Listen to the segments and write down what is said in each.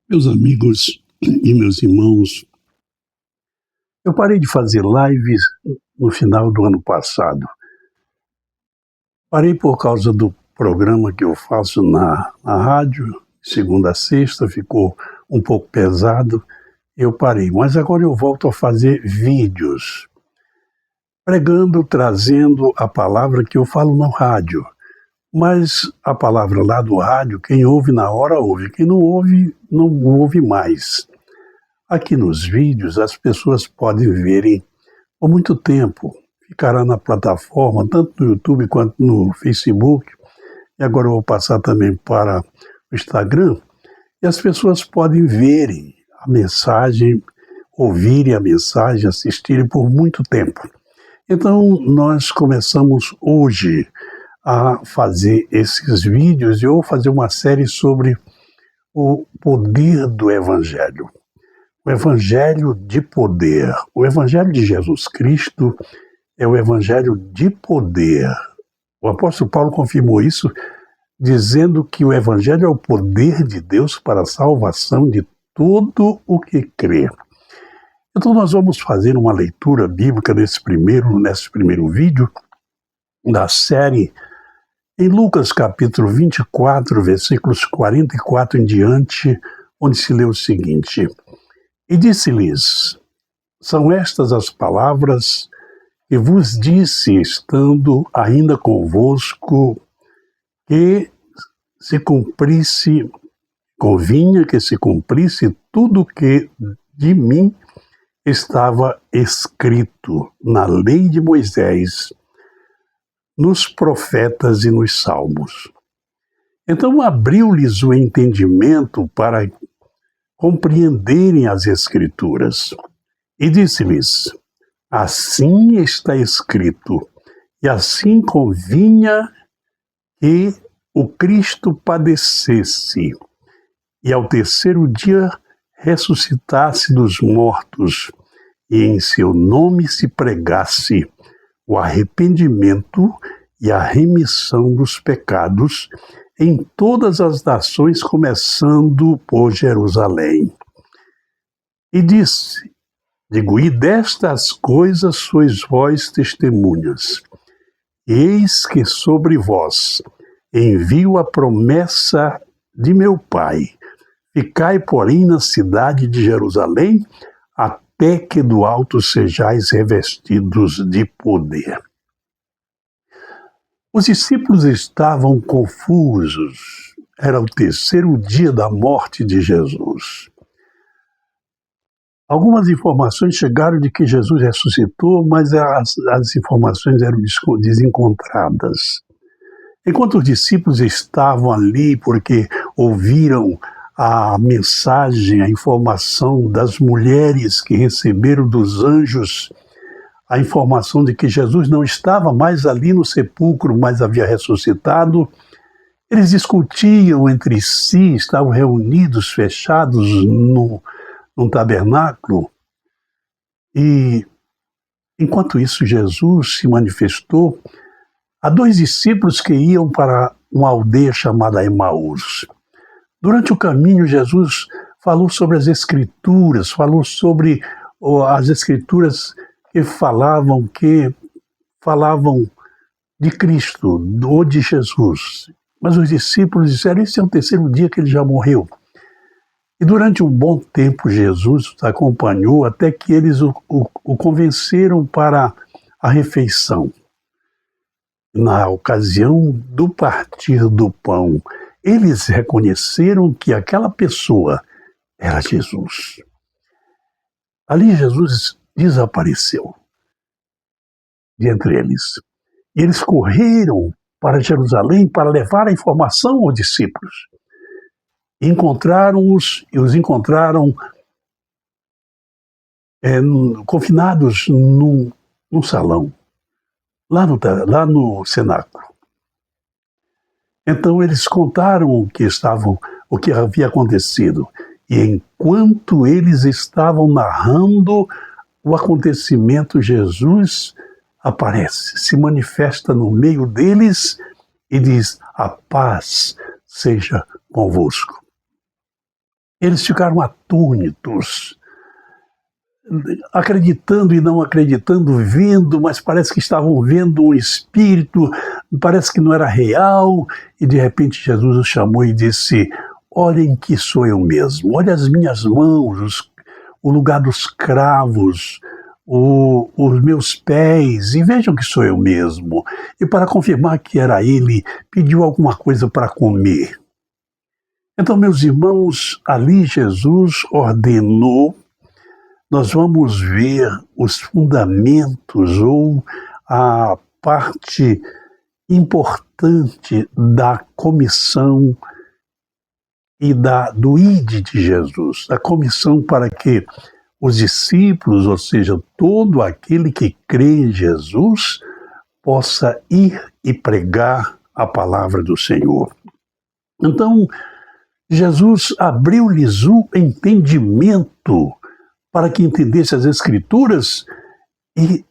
Meus amigos e meus irmãos, eu parei de fazer lives no final do ano passado. Parei por causa do programa que eu faço na rádio, segunda a sexta, ficou um pouco pesado, eu parei. Mas agora eu volto a fazer vídeos, pregando, trazendo a palavra que eu falo no rádio. Mas a palavra lá do rádio, quem ouve na hora ouve, quem não ouve, não ouve mais. Aqui nos vídeos as pessoas podem verem por muito tempo, ficará na plataforma, tanto no YouTube quanto no Facebook, e agora eu vou passar também para o Instagram, e as pessoas podem verem a mensagem, ouvirem a mensagem, assistirem por muito tempo. Então nós começamos hoje a fazer esses vídeos e eu vou fazer uma série sobre o poder do Evangelho. O Evangelho de poder. O Evangelho de Jesus Cristo é o Evangelho de poder. O apóstolo Paulo confirmou isso, dizendo que o Evangelho é o poder de Deus para a salvação de todo o que crê. Então nós vamos fazer uma leitura bíblica nesse primeiro vídeo da série em Lucas capítulo 24, versículos 44 em diante, onde se lê o seguinte: E disse-lhes, são estas as palavras que vos disse, estando ainda convosco, que se cumprisse, convinha que se cumprisse tudo o que de mim estava escrito na lei de Moisés, nos profetas e nos salmos. Então abriu-lhes o entendimento para compreenderem as Escrituras. E disse-lhes, assim está escrito, e assim convinha que o Cristo padecesse, e ao terceiro dia ressuscitasse dos mortos, e em seu nome se pregasse o arrependimento e a remissão dos pecados em todas as nações, começando por Jerusalém. E disse, e destas coisas sois vós testemunhas. Eis que sobre vós envio a promessa de meu Pai. Ficai, porém, na cidade de Jerusalém, até que do alto sejais revestidos de poder. Os discípulos estavam confusos. Era o terceiro dia da morte de Jesus. Algumas informações chegaram de que Jesus ressuscitou, mas as informações eram desencontradas. Enquanto os discípulos estavam ali porque ouviram a mensagem, a informação das mulheres que receberam dos anjos, a informação de que Jesus não estava mais ali no sepulcro, mas havia ressuscitado, eles discutiam entre si, estavam reunidos, fechados num tabernáculo, e enquanto isso Jesus se manifestou a dois discípulos que iam para uma aldeia chamada Emaús. Durante o caminho, Jesus falou sobre as Escrituras, falou sobre as Escrituras que falavam de Cristo, ou de Jesus. Mas os discípulos disseram, esse é o terceiro dia que ele já morreu. E durante um bom tempo, Jesus os acompanhou até que eles o convenceram para a refeição. Na ocasião do partir do pão, eles reconheceram que aquela pessoa era Jesus. Ali Jesus desapareceu de entre eles. E eles correram para Jerusalém para levar a informação aos discípulos. Encontraram-os e os encontraram confinados num salão, lá no cenáculo. Então eles contaram o que havia acontecido. E enquanto eles estavam narrando o acontecimento, Jesus aparece, se manifesta no meio deles e diz, a paz seja convosco. Eles ficaram atônitos, acreditando e não acreditando, vendo, mas parece que estavam vendo um espírito, parece que não era real, e de repente Jesus os chamou e disse: olhem que sou eu mesmo, olha as minhas mãos, o lugar dos cravos, os meus pés, e vejam que sou eu mesmo. E para confirmar que era ele, pediu alguma coisa para comer. Então, meus irmãos, ali Jesus ordenou. Nós vamos ver os fundamentos ou a parte importante da comissão e do ID de Jesus. A comissão para que os discípulos, ou seja, todo aquele que crê em Jesus, possa ir e pregar a palavra do Senhor. Então, Jesus abriu-lhes o entendimento para que entendesse as Escrituras e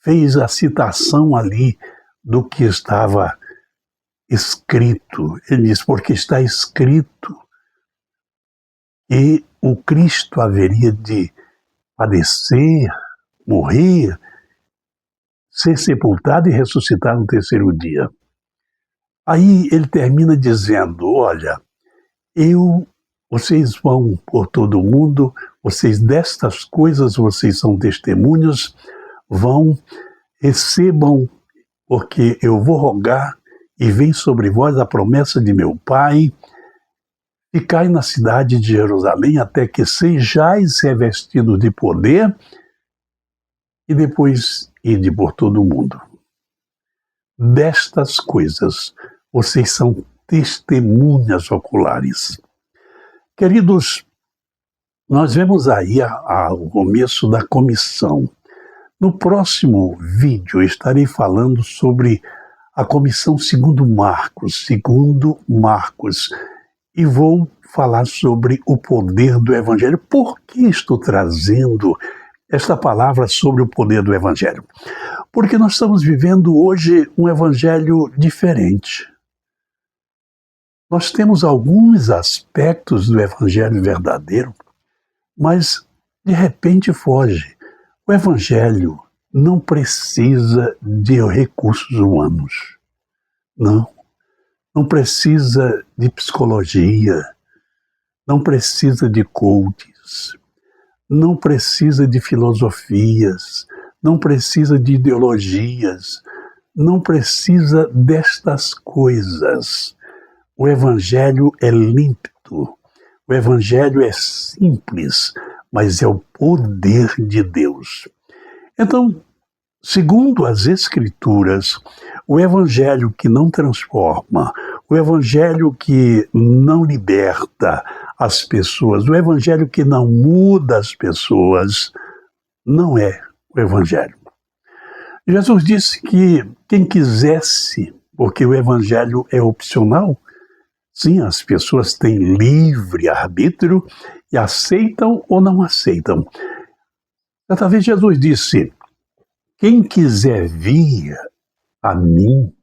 fez a citação ali do que estava escrito. Ele diz: porque está escrito que o Cristo haveria de padecer, morrer, ser sepultado e ressuscitar no terceiro dia. Aí ele termina dizendo: olha, vocês vão por todo o mundo, destas coisas vocês são testemunhas, recebam, porque eu vou rogar e vem sobre vós a promessa de meu Pai, ficai na cidade de Jerusalém até que sejais revestidos de poder e depois ide por todo o mundo. Destas coisas vocês são testemunhas oculares. Queridos, nós vemos aí o começo da comissão. No próximo vídeo eu estarei falando sobre a comissão segundo Marcos, e vou falar sobre o poder do Evangelho. Por que estou trazendo esta palavra sobre o poder do Evangelho? Porque nós estamos vivendo hoje um Evangelho diferente. Nós temos alguns aspectos do Evangelho verdadeiro, mas de repente foge. O Evangelho não precisa de recursos humanos. Não precisa de psicologia, não precisa de coaches, não precisa de filosofias, não precisa de ideologias, não precisa destas coisas. O Evangelho é límpido, o Evangelho é simples, mas é o poder de Deus. Então, segundo as Escrituras, o Evangelho que não transforma, o Evangelho que não liberta as pessoas, o Evangelho que não muda as pessoas, não é o Evangelho. Jesus disse que quem quisesse, porque o Evangelho é opcional, sim, as pessoas têm livre arbítrio e aceitam ou não aceitam. Certa vez Jesus disse: quem quiser vir a mim,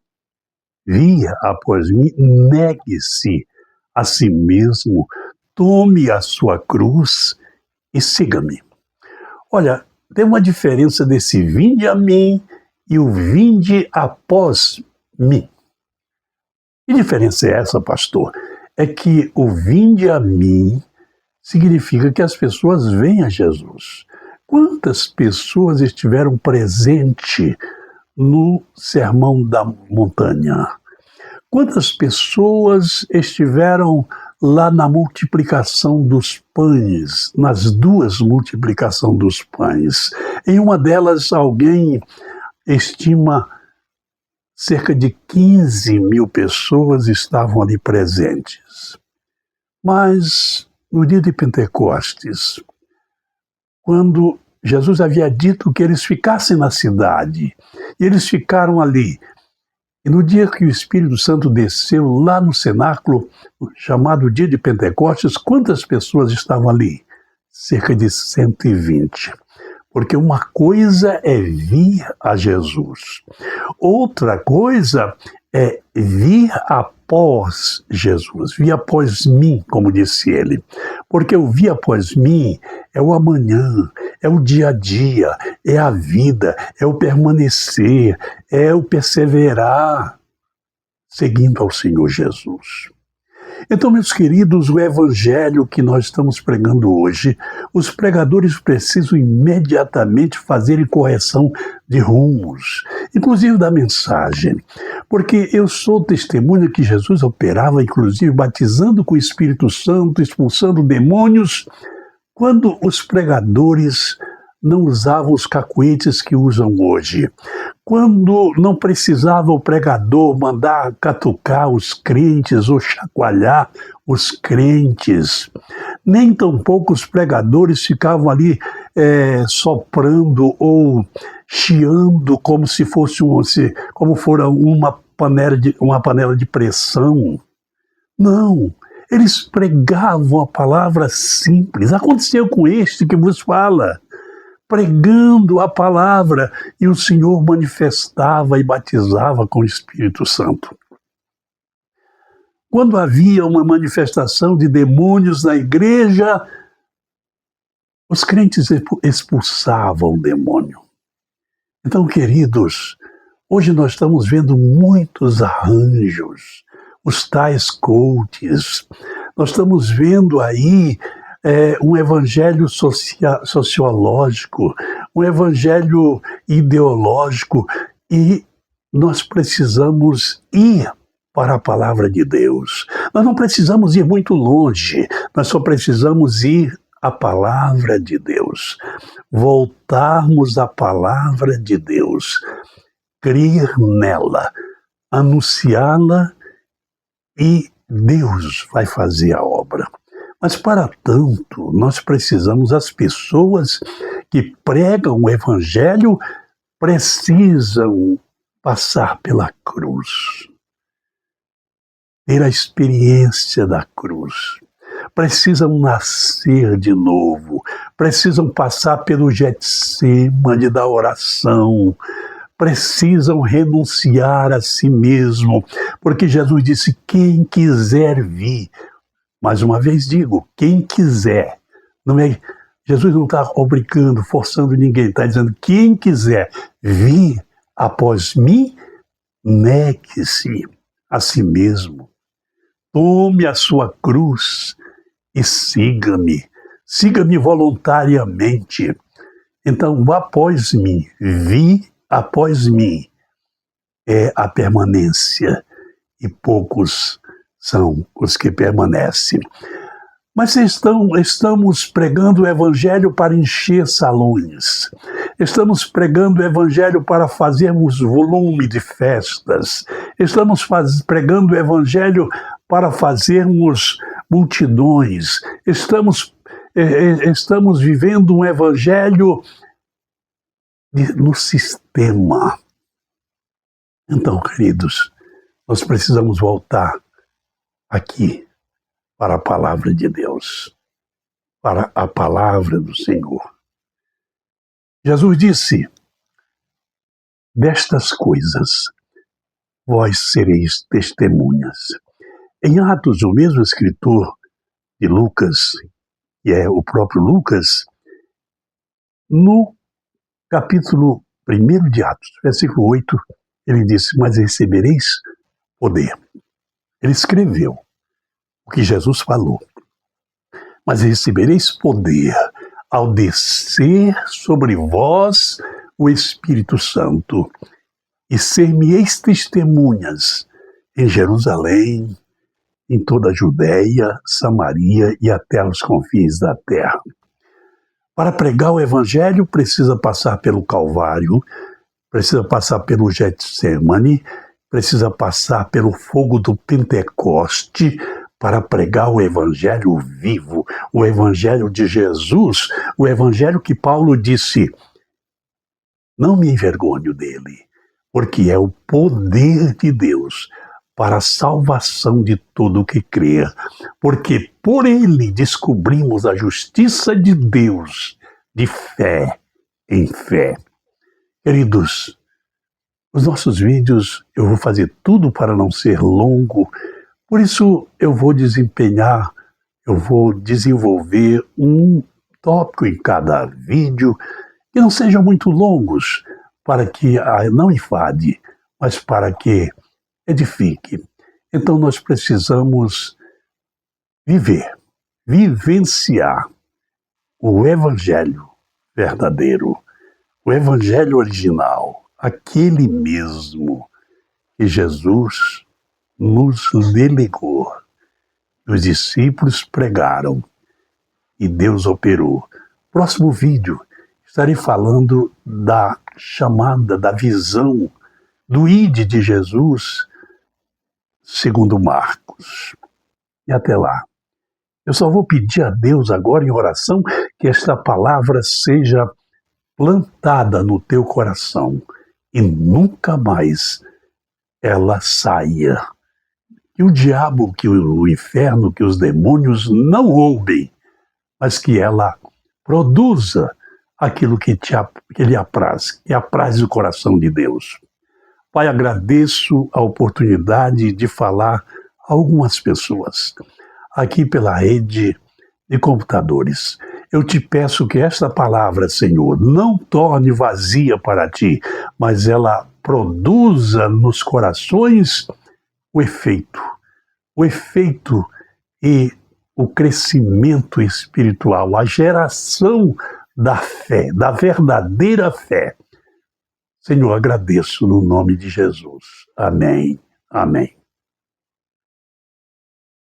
vir após mim, negue-se a si mesmo, tome a sua cruz e siga-me. Olha, tem uma diferença desse vinde a mim e o vinde após mim. Que diferença é essa, pastor? É que o vinde a mim significa que as pessoas vêm a Jesus. Quantas pessoas estiveram presentes no Sermão da Montanha? Quantas pessoas estiveram lá na multiplicação dos pães, nas duas multiplicações dos pães? Em uma delas, alguém estima cerca de 15 mil pessoas estavam ali presentes. Mas no dia de Pentecostes, quando Jesus havia dito que eles ficassem na cidade, e eles ficaram ali. E no dia que o Espírito Santo desceu lá no cenáculo, chamado dia de Pentecostes, quantas pessoas estavam ali? Cerca de 120. Porque uma coisa é vir a Jesus, outra coisa é vir após Jesus, vir após mim, como disse ele. Porque o vir após mim é o amanhã, é o dia a dia, é a vida, é o permanecer, é o perseverar, seguindo ao Senhor Jesus. Então, meus queridos, o evangelho que nós estamos pregando hoje, os pregadores precisam imediatamente fazerem correção de rumos, inclusive da mensagem, porque eu sou testemunha que Jesus operava, inclusive batizando com o Espírito Santo, expulsando demônios, quando os pregadores não usavam os cacuetes que usam hoje. Quando não precisava o pregador mandar catucar os crentes ou chacoalhar os crentes, nem tampouco os pregadores ficavam ali soprando ou chiando como se fosse como fora uma panela de pressão. Não, eles pregavam a palavra simples. Aconteceu com este que vos fala, pregando a palavra, e o Senhor manifestava e batizava com o Espírito Santo. Quando havia uma manifestação de demônios na igreja, os crentes expulsavam o demônio. Então, queridos, hoje nós estamos vendo muitos arranjos, os tais coaches. Nós estamos vendo aí um evangelho sociológico, um evangelho ideológico, e nós precisamos ir para a palavra de Deus. Nós não precisamos ir muito longe, nós só precisamos ir à palavra de Deus, voltarmos à palavra de Deus, crer nela, anunciá-la, e Deus vai fazer a obra. Mas, para tanto, nós precisamos, as pessoas que pregam o Evangelho precisam passar pela cruz, ter a experiência da cruz, precisam nascer de novo, precisam passar pelo Getsemane da oração, precisam renunciar a si mesmo, porque Jesus disse: quem quiser vir. Mais uma vez digo, quem quiser. Jesus não está obrigando, forçando ninguém, está dizendo: quem quiser vir após mim, negue-se a si mesmo. Tome a sua cruz e siga-me. Siga-me voluntariamente. Então, após mim, vir após mim, é a permanência, e poucos são os que permanecem. Mas estamos pregando o Evangelho para encher salões. Estamos pregando o Evangelho para fazermos volume de festas. Estamos pregando o Evangelho para fazermos multidões. Estamos vivendo um Evangelho no sistema. Então, queridos, nós precisamos voltar aqui para a palavra de Deus, para a palavra do Senhor. Jesus disse: destas coisas vós sereis testemunhas. Em Atos, o mesmo escritor de Lucas, que é o próprio Lucas, no capítulo 1 de Atos, versículo 8, ele disse: mas recebereis poder. Ele escreveu o que Jesus falou: mas recebereis poder ao descer sobre vós o Espírito Santo, e ser-me-eis testemunhas em Jerusalém, em toda a Judéia, Samaria e até aos confins da terra. Para pregar o Evangelho, precisa passar pelo Calvário, precisa passar pelo Getsemane, precisa passar pelo fogo do Pentecoste, para pregar o Evangelho vivo, o Evangelho de Jesus, o Evangelho que Paulo disse: não me envergonho dele, porque é o poder de Deus para a salvação de todo o que crer, porque por ele descobrimos a justiça de Deus, de fé em fé. Queridos, Os nossos vídeos eu vou fazer tudo para não ser longo, por isso eu vou desenvolver um tópico em cada vídeo que não sejam muito longos, para que não enfade, mas para que edifique. Então nós precisamos vivenciar o Evangelho verdadeiro, o Evangelho original, aquele mesmo que Jesus nos delegou. Os discípulos pregaram e Deus operou. Próximo vídeo, estarei falando da chamada, da visão do Ide de Jesus, segundo Marcos. E até lá. Eu só vou pedir a Deus agora em oração que esta palavra seja plantada no teu coração e nunca mais ela saia. Que o diabo, que o inferno, que os demônios não roubem, mas que ela produza aquilo que lhe apraz, que apraz o coração de Deus. Pai, agradeço a oportunidade de falar a algumas pessoas aqui pela rede de computadores. Eu te peço que esta palavra, Senhor, não torne vazia para ti, mas ela produza nos corações o efeito e o crescimento espiritual, a geração da fé, da verdadeira fé. Senhor, agradeço no nome de Jesus. Amém. Amém.